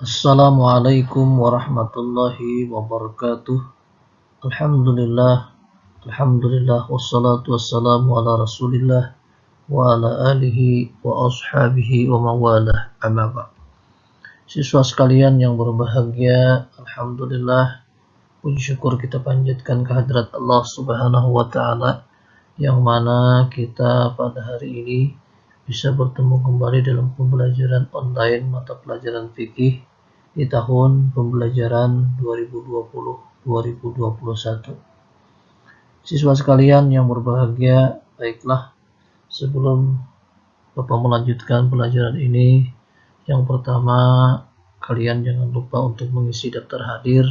Assalamualaikum warahmatullahi wabarakatuh. Alhamdulillah, Alhamdulillah, wassalatu wassalamu ala rasulillah wa ala alihi wa ashabihi wa mawalah, amma ba'd. Siswa sekalian yang berbahagia, Alhamdulillah, puji syukur kita panjatkan kehadirat Allah subhanahu wa ta'ala, yang mana kita pada hari ini bisa bertemu kembali dalam pembelajaran online mata pelajaran fikih di tahun pembelajaran 2020-2021. Siswa sekalian yang berbahagia, baiklah, sebelum Bapak melanjutkan pelajaran ini, yang pertama, kalian jangan lupa untuk mengisi daftar hadir,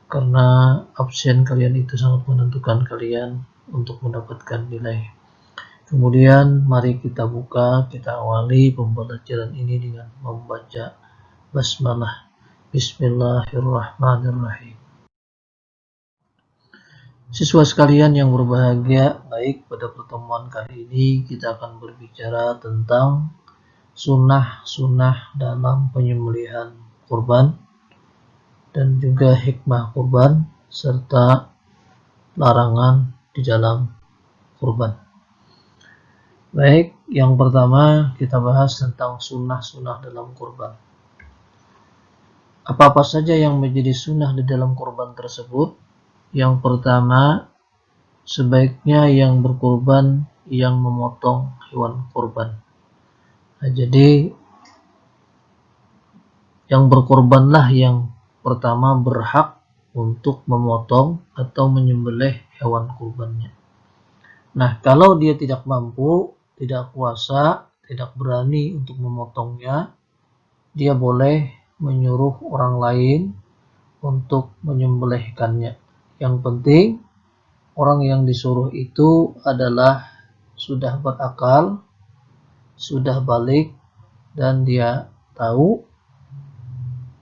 karena absen kalian itu sangat menentukan kalian untuk mendapatkan nilai. Kemudian mari kita awali pembelajaran ini dengan membaca basmalah. Bismillahirrahmanirrahim. Siswa sekalian yang berbahagia, baik, pada pertemuan kali ini kita akan berbicara tentang sunnah-sunnah dalam penyembelihan kurban dan juga hikmah kurban serta larangan di dalam kurban. Baik, yang pertama kita bahas tentang sunnah-sunnah dalam kurban. Apa-apa saja yang menjadi sunnah di dalam kurban tersebut? Yang pertama, sebaiknya yang berkurban yang memotong hewan kurban. Nah, jadi yang berkurbanlah yang pertama berhak untuk memotong atau menyembelih hewan kurbannya. Nah, kalau dia tidak mampu, tidak kuasa, tidak berani untuk memotongnya, dia boleh menyuruh orang lain untuk menyembelihkannya. Yang penting orang yang disuruh itu adalah sudah berakal, sudah balik, dan dia tahu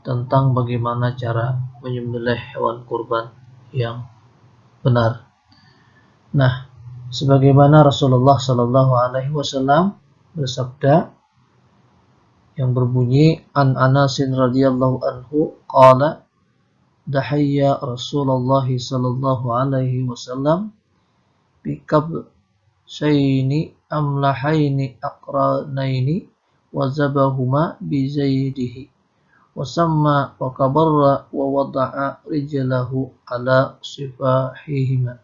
tentang bagaimana cara menyembelih hewan kurban yang benar. Nah, sebagaimana Rasulullah Shallallahu Alaihi Wasallam bersabda yang berbunyi, an Anasin radhiyallahu anhu qala dahayya Rasulullah sallallahu alaihi wasallam bikab syayni amlahaini aqranaini wa zabahuma bi zaidihi wa samma wa kabarra wa wada'a rijlahu ala sifahihima,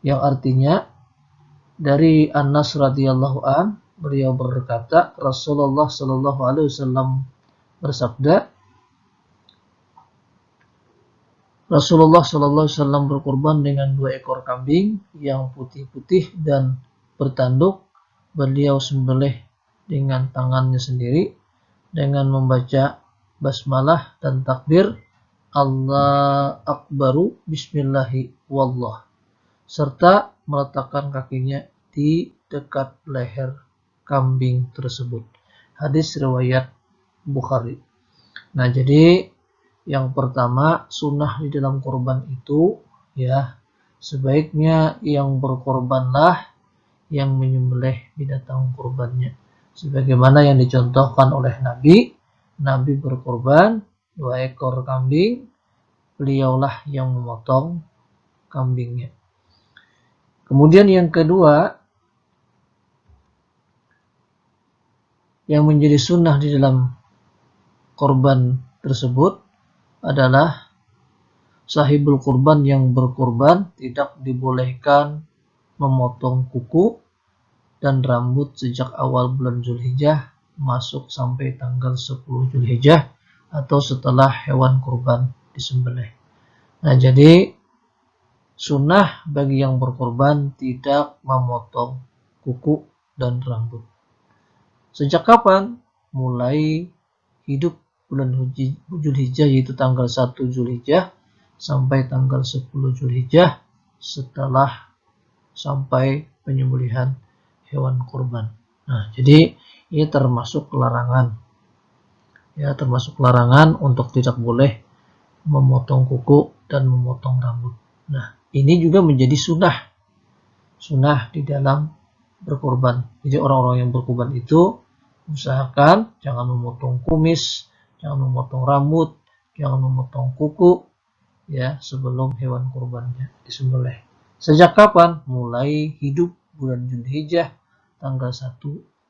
yang artinya dari Anas radhiyallahu an, beliau berkata, Rasulullah sallallahu alaihi wasallam bersabda, Rasulullah sallallahu alaihi wasallam berkurban dengan 2 ekor kambing yang putih-putih dan bertanduk. Beliau sembelih dengan tangannya sendiri dengan membaca basmalah dan takbir Allah Akbaru Bismillahi Wallah, serta meletakkan kakinya di dekat leher kambing tersebut. Hadis riwayat Bukhari. Nah, jadi yang pertama, sunnah di dalam kurban itu, ya, sebaiknya yang berkorbanlah yang menyembelih binatang kurbannya. Sebagaimana yang dicontohkan oleh Nabi berkorban 2 ekor kambing, beliaulah yang memotong kambingnya. Kemudian yang kedua, yang menjadi sunnah di dalam korban tersebut adalah sahibul kurban yang berkurban tidak dibolehkan memotong kuku dan rambut sejak awal bulan Zulhijjah masuk sampai tanggal 10 Zulhijjah atau setelah hewan kurban disembelih. Nah, jadi sunnah bagi yang berkurban tidak memotong kuku dan rambut. Sejak kapan? Mulai hidup bulan Zulhijjah, yaitu tanggal 1 Zulhijjah sampai tanggal 10 Zulhijjah setelah sampai penyembelihan hewan kurban. Nah, jadi ini termasuk larangan. Ya, termasuk larangan untuk tidak boleh memotong kuku dan memotong rambut. Nah, ini juga menjadi sunnah di dalam berkurban. Jadi orang-orang yang berkurban itu usahakan jangan memotong kumis, jangan memotong rambut, jangan memotong kuku, ya, sebelum hewan kurbannya disembelih. Sejak kapan? Mulai hidup bulan Dzulhijjah tanggal 1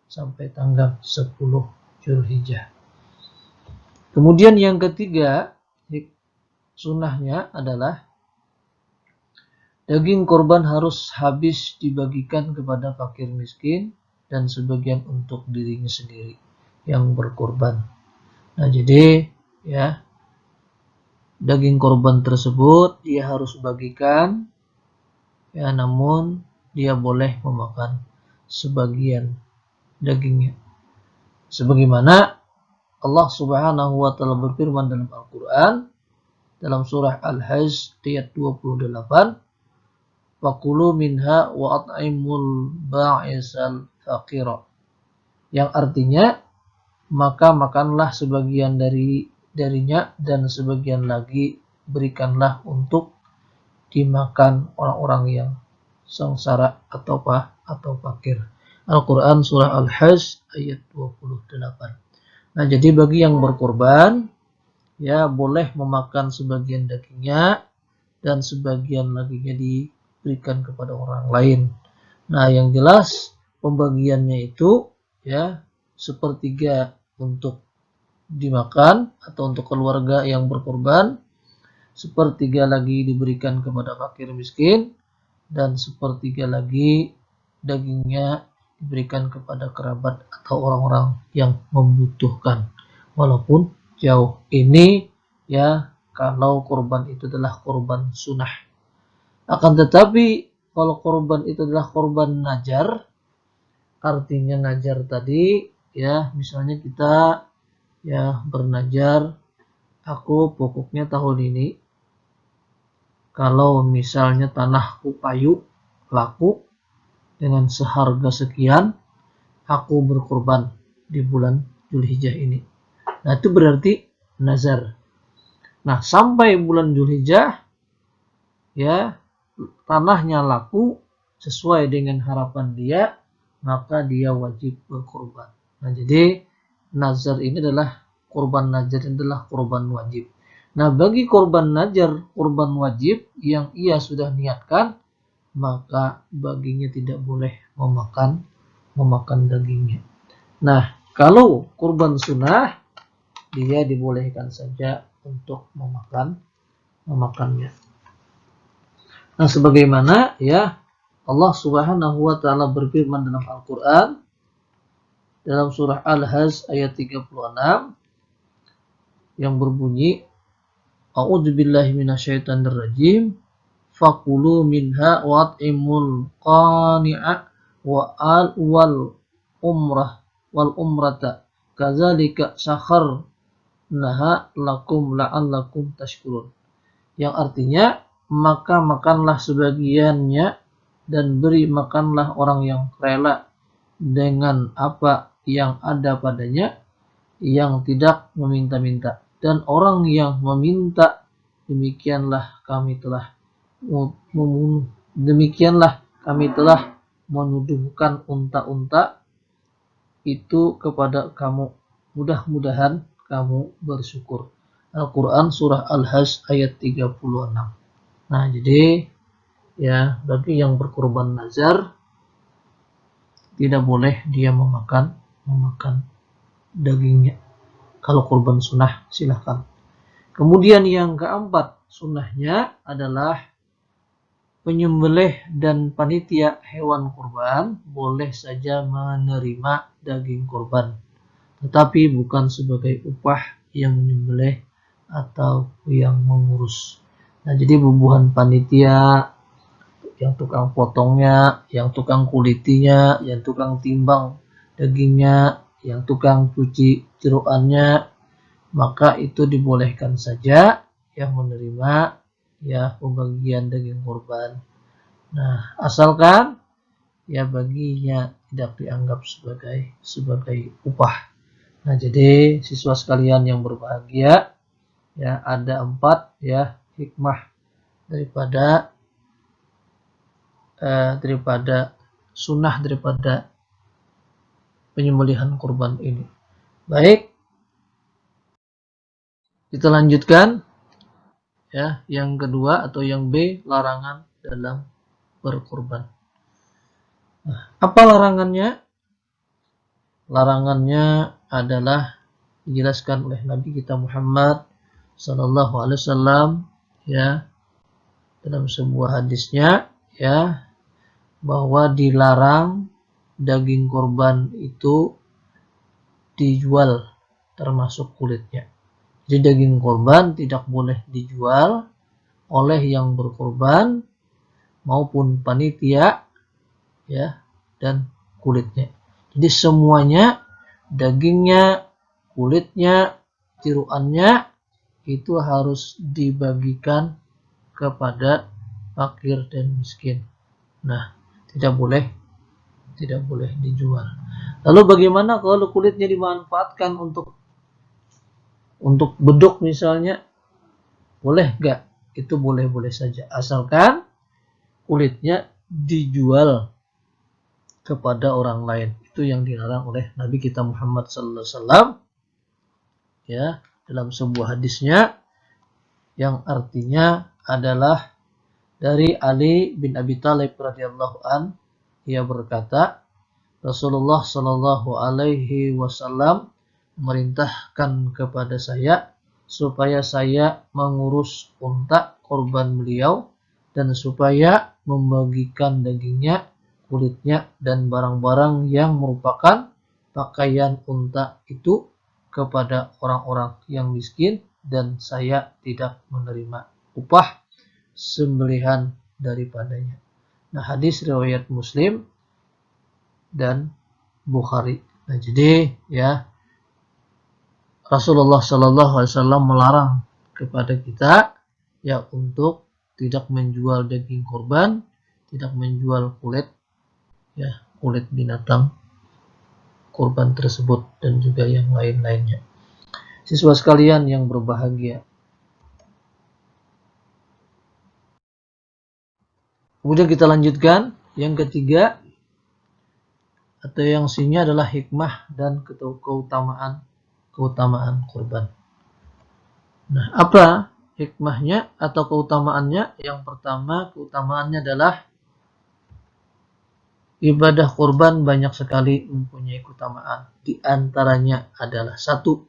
sampai tanggal 10 Dzulhijjah. Kemudian yang ketiga, sunnahnya adalah daging korban harus habis dibagikan kepada fakir miskin dan sebagian untuk dirinya sendiri yang berkorban. Nah, jadi ya, daging korban tersebut dia harus bagikan, ya, namun dia boleh memakan sebagian dagingnya. Sebagaimana Allah Subhanahu wa taala berfirman dalam Al-Qur'an dalam surah Al-Hajj ayat 28, "Fakulu minha wa at'imul ba'isal faqira." Yang artinya, maka makanlah sebagian darinya dan sebagian lagi berikanlah untuk dimakan orang-orang yang sengsara atau fakir. Al-Quran surah Al-Hajj ayat 28. Nah, jadi bagi yang berkorban, ya, boleh memakan sebagian dagingnya dan sebagian laginya diberikan kepada orang lain. Nah, yang jelas pembagiannya itu, ya, sepertiga untuk dimakan atau untuk keluarga yang berkorban, sepertiga lagi diberikan kepada fakir miskin, dan sepertiga lagi dagingnya diberikan kepada kerabat atau orang-orang yang membutuhkan. Walaupun jauh ini, ya, kalau korban itu adalah korban sunnah. Akan tetapi kalau korban itu adalah korban najar, artinya najar tadi, ya, misalnya kita, ya, bernajar, aku pokoknya tahun ini kalau misalnya tanahku payu laku dengan seharga sekian, aku berkorban di bulan Dzulhijjah ini. Nah, itu berarti nazar. Nah, sampai bulan Dzulhijjah, ya, tanahnya laku sesuai dengan harapan dia, maka dia wajib berkorban. Nah, jadi nazar ini adalah korban nazar ini adalah korban wajib. Nah, bagi korban nazar, korban wajib yang ia sudah niatkan, maka baginya tidak boleh memakan dagingnya. Nah, kalau kurban sunnah, dia dibolehkan saja untuk memakannya. Nah, sebagaimana, ya, Allah Subhanahu wa taala berfirman dalam Al-Qur'an dalam surah Al-Hajj ayat 36 yang berbunyi, A'udzubillahi minasyaitonir rajim, fakulu minha wat'imul qani'a wal umrata kadzalika sakharnaha lakum la'allakum tashkurun. Yang artinya, maka makanlah sebagiannya dan beri makanlah orang yang rela dengan apa yang ada padanya, yang tidak meminta-minta, dan orang yang meminta, demikianlah kami telah menuduhkan unta-unta itu kepada kamu. Mudah-mudahan kamu bersyukur. Al-Quran surah Al-Hajj ayat 36. Nah, jadi, ya, bagi yang berkorban nazar, tidak boleh dia memakan dagingnya. Kalau korban sunnah, silahkan. Kemudian yang keempat, sunnahnya adalah penyembelih dan panitia hewan kurban boleh saja menerima daging kurban, tetapi bukan sebagai upah yang menyembelih atau yang mengurus. Nah, jadi bubuhan panitia, yang tukang potongnya, yang tukang kulitinya, yang tukang timbang dagingnya, yang tukang cuci jeroannya, maka itu dibolehkan saja yang menerima, ya, pembagian daging kurban. Nah, asalkan, ya, baginya tidak dianggap sebagai upah. Nah, jadi siswa sekalian yang berbahagia, ya, ada 4, ya, hikmah daripada sunnah daripada penyembelihan kurban ini. Baik, Kita lanjutkan ya, yang kedua atau yang B, larangan dalam berkurban. Nah, apa larangannya? Larangannya adalah dijelaskan oleh Nabi kita Muhammad sallallahu alaihi wasallam ya dalam sebuah hadisnya ya, bahwa dilarang daging kurban itu dijual termasuk kulitnya. Jadi daging kurban tidak boleh dijual oleh yang berkurban maupun panitia ya, dan kulitnya. Jadi semuanya, dagingnya, kulitnya, tiruannya itu harus dibagikan kepada fakir dan miskin. Nah, tidak boleh dijual. Lalu bagaimana kalau kulitnya dimanfaatkan untuk beduk misalnya? Boleh nggak? Itu boleh-boleh saja, asalkan kulitnya dijual kepada orang lain. Itu yang dilarang oleh Nabi kita Muhammad sallallahu alaihi wasallam ya, dalam sebuah hadisnya yang artinya adalah dari Ali bin Abi Thalib radhiyallahu an, ia berkata, Rasulullah sallallahu alaihi wasallam memerintahkan kepada saya supaya saya mengurus unta kurban beliau dan supaya membagikan dagingnya, kulitnya, dan barang-barang yang merupakan pakaian unta itu kepada orang-orang yang miskin, dan saya tidak menerima upah sembelihan daripadanya. Nah, hadis riwayat Muslim dan Bukhari. Nah, jadi ya, Rasulullah Shallallahu Alaihi Wasallam melarang kepada kita ya untuk tidak menjual daging kurban, tidak menjual kulit ya, kulit binatang kurban tersebut dan juga yang lain-lainnya. Siswa sekalian yang berbahagia, kemudian kita lanjutkan yang ketiga atau yang C-nya adalah hikmah dan keutamaan kurban. Nah, apa hikmahnya atau keutamaannya? Yang pertama, keutamaannya adalah ibadah kurban banyak sekali mempunyai keutamaan. Di antaranya adalah satu,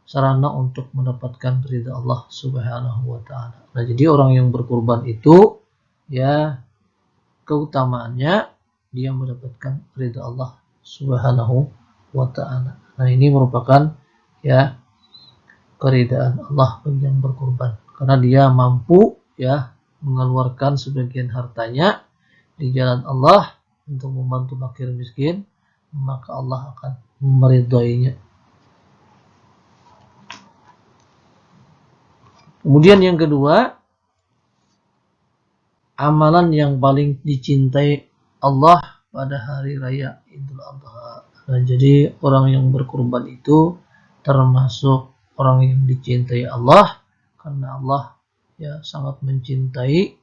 sarana untuk mendapatkan ridha Allah Subhanahu wa taala. Nah, jadi orang yang berkurban itu ya, keutamaannya dia mendapatkan ridha Allah Subhanahu wa taala. Nah, ini merupakan ya keridaan Allah bagi yang berkurban, karena dia mampu ya mengeluarkan sebagian hartanya di jalan Allah untuk membantu fakir miskin, maka Allah akan meridhoinya. Kemudian yang kedua, amalan yang paling dicintai Allah pada hari raya Idul Adha. Nah, jadi orang yang berkurban itu termasuk orang yang dicintai Allah, karena Allah ya sangat mencintai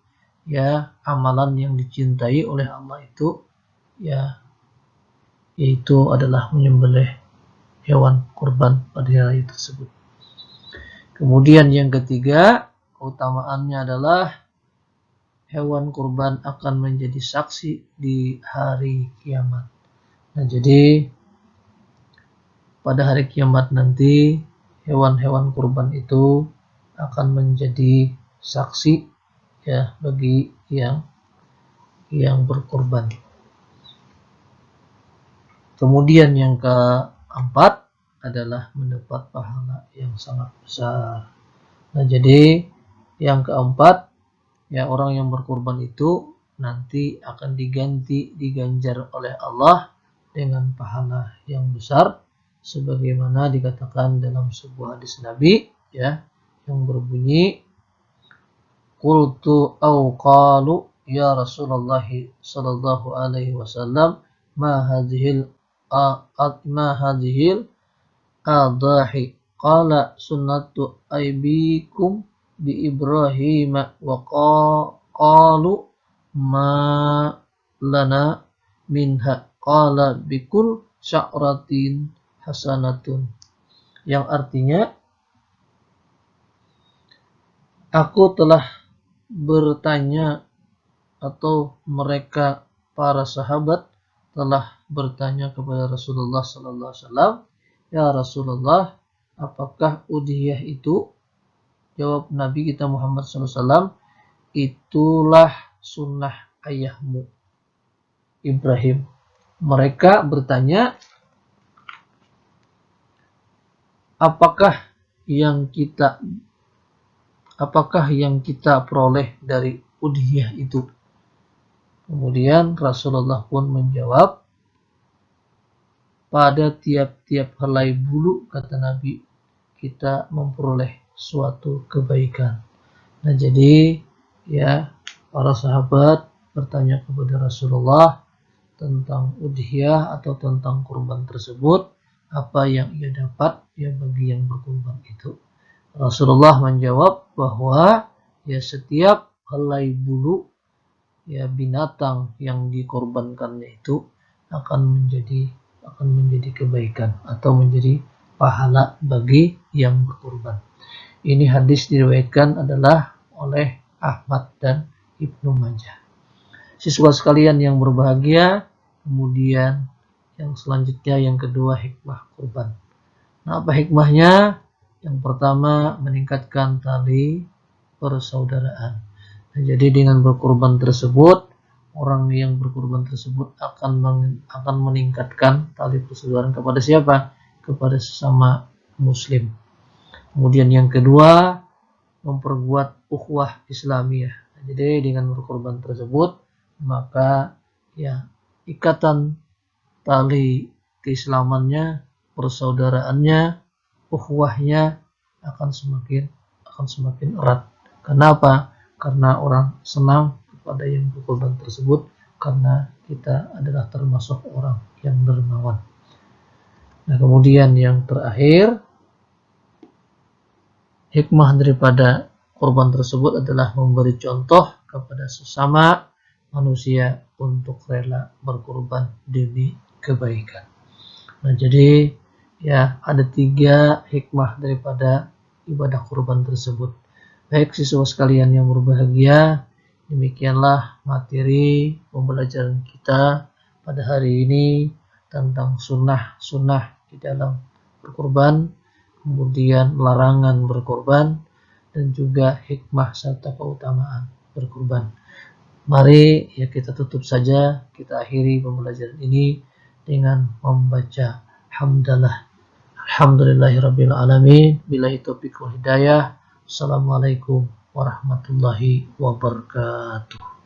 ya amalan yang dicintai oleh Allah itu ya, yaitu adalah menyembelih hewan kurban pada hari tersebut. Kemudian yang ketiga, keutamaannya adalah hewan kurban akan menjadi saksi di hari kiamat. Nah, jadi pada hari kiamat nanti hewan-hewan kurban itu akan menjadi saksi ya bagi yang berkurban. Kemudian yang keempat adalah mendapat pahala yang sangat besar. Nah, jadi yang keempat ya, orang yang berkurban itu nanti akan diganjar oleh Allah dengan pahala yang besar, sebagaimana dikatakan dalam sebuah hadis Nabi ya, yang berbunyi, qultu au qalu ya Rasulullah sallallahu alaihi wasallam ma hadhil adahi, qala sunnatu aibikum bi Ibrahim wa qalu ma lana minha, qala bikul sya'ratin hasanatun. Yang artinya Aku telah bertanya, atau mereka para sahabat telah bertanya kepada Rasulullah sallallahu alaihi wasallam, "Ya Rasulullah, apakah udhiyah itu?" Jawab Nabi kita Muhammad sallallahu alaihi wasallam, "Itulah sunnah ayahmu Ibrahim." Mereka bertanya, apakah yang kita peroleh dari udhiyah itu? Kemudian Rasulullah pun menjawab, pada tiap-tiap helai bulu, kata Nabi, kita memperoleh suatu kebaikan. Nah, jadi ya, para sahabat bertanya kepada Rasulullah tentang udhiyah atau tentang kurban tersebut, apa yang ia dapat ya bagi yang berkurban itu. Rasulullah menjawab bahwa ya setiap helai bulu ya binatang yang dikorbankannya itu akan menjadi kebaikan atau menjadi pahala bagi yang berkurban. Ini hadis diriwayatkan adalah oleh Ahmad dan Ibnu Majah. Siswa sekalian yang berbahagia, kemudian yang selanjutnya yang kedua, hikmah kurban. Nah, apa hikmahnya? Yang pertama, meningkatkan tali persaudaraan. Nah, jadi dengan berkurban tersebut, orang yang berkurban tersebut akan meningkatkan tali persaudaraan kepada siapa? Kepada sesama muslim. Kemudian yang kedua, memperkuat ukhuwah Islamiyah. Nah, jadi dengan berkurban tersebut, maka ya ikatan tali keislamannya, persaudaraannya, ukhuwahnya akan semakin erat. Kenapa? Karena orang senang kepada yang berkorban tersebut, karena kita adalah termasuk orang yang dermawan. Nah, kemudian yang terakhir, hikmah daripada korban tersebut adalah memberi contoh kepada sesama manusia untuk rela berkorban demi kebaikan. Nah, jadi ya ada 3 hikmah daripada ibadah kurban tersebut. Baik siswa sekalian yang berbahagia, demikianlah materi pembelajaran kita pada hari ini tentang sunnah di dalam berkurban, kemudian larangan berkurban, dan juga hikmah serta keutamaan berkurban. Mari ya kita tutup saja, kita akhiri pembelajaran ini dengan membaca hamdalah. Alhamdulillahirabbil alamin, billahi taufiq wal hidayah. Assalamualaikum warahmatullahi wabarakatuh.